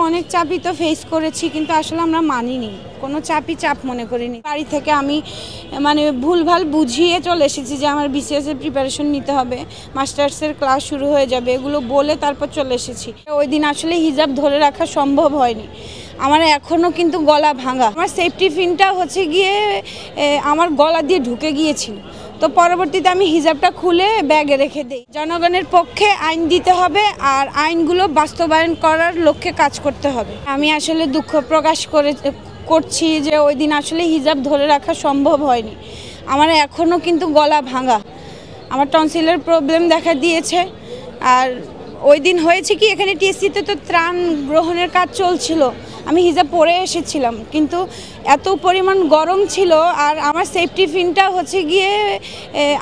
অনেক চাপই তো ফেস করেছি, কিন্তু আসলে আমরা মানিনি, কোনো চাপ মনে করিনি। বাড়ি থেকে আমি ভুলভাল বুঝিয়ে চলে এসেছি যে আমার বিসিএস এর প্রিপারেশন নিতে হবে, মাস্টার্সের ক্লাস শুরু হয়ে যাবে, এগুলো বলে তারপর চলে এসেছি। ওই দিন আসলে হিজাব ধরে রাখা সম্ভব হয়নি। আমার এখনও কিন্তু গলা ভাঙা। আমার সেফটি পিনটা গিয়ে আমার গলা দিয়ে ঢুকে গিয়েছিল, তো পরবর্তীতে আমি হিজাবটা খুলে ব্যাগে রেখে দিই। জনগণের পক্ষে আইন দিতে হবে আর আইনগুলো বাস্তবায়ন করার লক্ষ্যে কাজ করতে হবে। আমি আসলে দুঃখ প্রকাশ করছি যে ওই দিন আসলে হিজাব ধরে রাখা সম্ভব হয়নি। আমার এখনও কিন্তু গলা ভাঙা, আমার টনসিলের প্রবলেম দেখা দিয়েছে। আর ওই দিন হয়েছে কি, এখানে টিএসসিতে তো ত্রাণ গ্রহণের কাজ চলছিল, আমি হিজাব পরে এসেছিলাম, কিন্তু এত পরিমাণ গরম ছিল আর আমার সেফটি পিনটা গিয়ে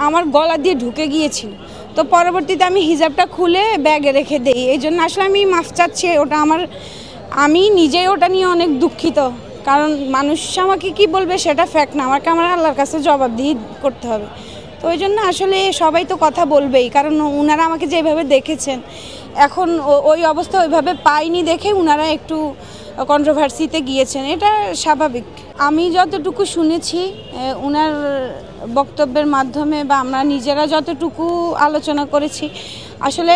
আমার গলা দিয়ে ঢুকে গিয়েছিল, তো পরবর্তীতে আমি হিজাবটা খুলে ব্যাগে রেখে দিই। এই জন্য আসলে আমি মাফ চাচ্ছি। আমি নিজেই ওটা নিয়ে অনেক দুঃখিত, কারণ মানুষ আমাকে কি বলবে সেটা ফ্যাক্ট না, আমাকে আমার আল্লাহর কাছে জবাবদিহি করতে হবে। তো ওই জন্য আসলে সবাই তো কথা বলবেই, কারণ ওনারা আমাকে যেভাবে দেখেছেন, এখন ওই অবস্থা ওইভাবে পাইনি দেখে ওনারা একটু কন্ট্রোভার্সিতে গিয়েছেন, এটা স্বাভাবিক। আমি যতটুকু শুনেছি ওনার বক্তব্যের মাধ্যমে বা আমরা নিজেরা যতটুকু আলোচনা করেছি, আসলে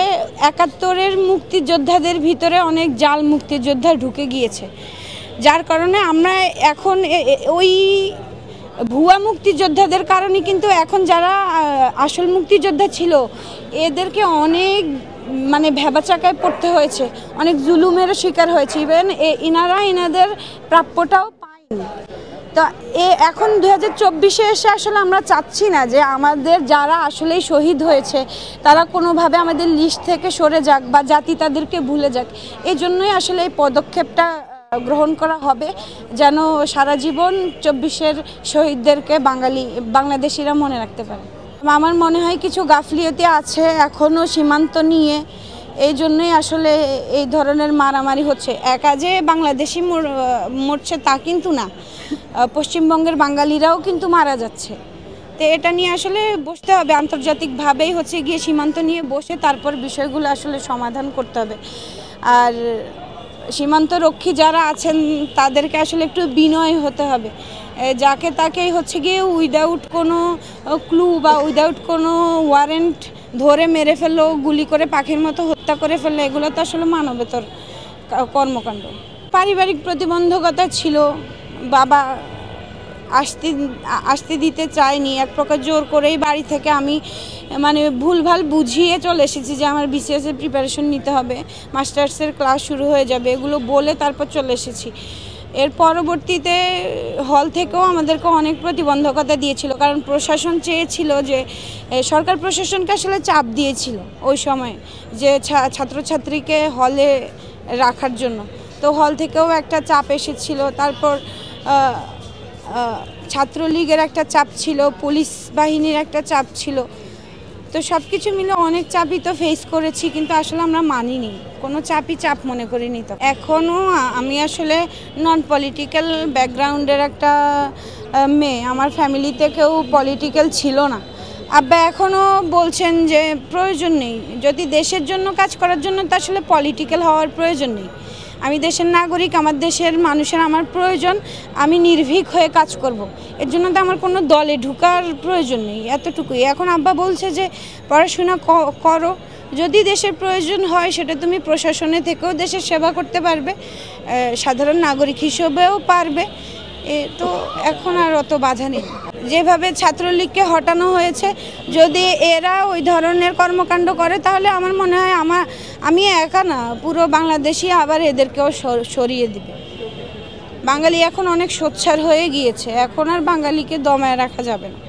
৭১-এর মুক্তিযোদ্ধাদের ভিতরে অনেক জাল মুক্তিযোদ্ধা ঢুকে গিয়েছে, যার কারণে আমরা এখন ওই ভুয়া মুক্তিযোদ্ধাদের কারণে কিন্তু এখন যারা আসল মুক্তিযোদ্ধা ছিল এদেরকে অনেক ভেবাচাকায় পড়তে হয়েছে, অনেক জুলুমেরও শিকার হয়েছে, ইভেন এনাদের প্রাপ্যটাও পায়নি। তো এখন 2024-এ এসে আসলে আমরা চাচ্ছি না যে আমাদের যারা আসলেই শহীদ হয়েছে তারা কোনোভাবে আমাদের লিস্ট থেকে সরে যাক বা জাতি তাদেরকে ভুলে যাক। এই জন্যই আসলে এই পদক্ষেপটা গ্রহণ করা হবে, যেন সারা জীবন 24-এর শহীদদেরকে বাংলাদেশিরা মনে রাখতে পারে। আমার মনে হয় কিছু গাফলিয়তি আছে এখনও সীমান্ত নিয়ে, এই জন্যই আসলে এই ধরনের মারামারি হচ্ছে। একা যে বাংলাদেশি মরছে তা কিন্তু না, পশ্চিমবঙ্গের বাঙালিরাও কিন্তু মারা যাচ্ছে। তো এটা নিয়ে আসলে বসতে হবে, আন্তর্জাতিকভাবেই গিয়ে সীমান্ত নিয়ে বসে তারপর বিষয়গুলো আসলে সমাধান করতে হবে। আর সীমান্তরক্ষী যারা আছেন তাদেরকে আসলে একটু বিনয় হতে হবে, যাকে তাকেই গিয়ে উইদাউট কোনো ক্লু বা উইদাউট কোনো ওয়ারেন্ট ধরে মেরে ফেললো, গুলি করে পাখির মতো হত্যা করে ফেললো, এগুলো তো আসলে মানবেতর কর্মকাণ্ড। পারিবারিক প্রতিবন্ধকতা ছিল, বাবা আসতে দিতে চায়নি, এক প্রকার জোর করেই বাড়ি থেকে আমি ভুলভাল বুঝিয়ে চলে এসেছি যে আমার বিসিএস এর প্রিপারেশন নিতে হবে, মাস্টার্সের ক্লাস শুরু হয়ে যাবে, এগুলো বলে তারপর চলে এসেছি। এর পরবর্তীতে হল থেকেও আমাদেরকে অনেক প্রতিবন্ধকতা দিয়েছিল, কারণ প্রশাসন চেয়েছিল যে সরকার প্রশাসনকে আসলে চাপ দিয়েছিল ওই সময় যে ছাত্রছাত্রীকে হলে রাখার জন্য, তো হল থেকেও একটা চাপ এসেছিল। তারপর ছাত্রলীগের একটা চাপ ছিল, পুলিশ বাহিনীর একটা চাপ ছিল, তো সব কিছু মিলে অনেক চাপই তো ফেস করেছি, কিন্তু আসলে আমরা মানিনি, কোনো চাপ মনে করিনি। তো এখনও আমি আসলে নন পলিটিক্যাল ব্যাকগ্রাউন্ডের একটা মেয়ে, আমার ফ্যামিলিতে কেউ পলিটিক্যাল ছিল না। আব্বা এখনও বলছেন যে প্রয়োজন নেই, যদি দেশের জন্য কাজ করার জন্য তো আসলে পলিটিক্যাল হওয়ার প্রয়োজন নেই। আমি দেশের নাগরিক, আমার দেশের মানুষের আমার প্রয়োজন, আমি নির্ভীক হয়ে কাজ করব। এর জন্য তো আমার কোনো দলে ঢোকার প্রয়োজন নেই, এতটুকুই। এখন আব্বা বলছে যে পড়াশোনা করো, যদি দেশের প্রয়োজন হয় সেটা তুমি প্রশাসনে থেকেও দেশের সেবা করতে পারবে, সাধারণ নাগরিক হিসেবেও পারবে, তো এখন আর অত বাধা নেই। যেভাবে ছাত্রলীগকে হটানো হয়েছে, যদি এরা ওই ধরনের কর্মকাণ্ড করে তাহলে আমার মনে হয় আমি একা না, পুরো বাংলাদেশই আবার এদেরকেও সরিয়ে দিবে। বাঙালি এখন অনেক সোচ্চার হয়ে গিয়েছে, এখন আর বাঙালিকে দমায় রাখা যাবে না।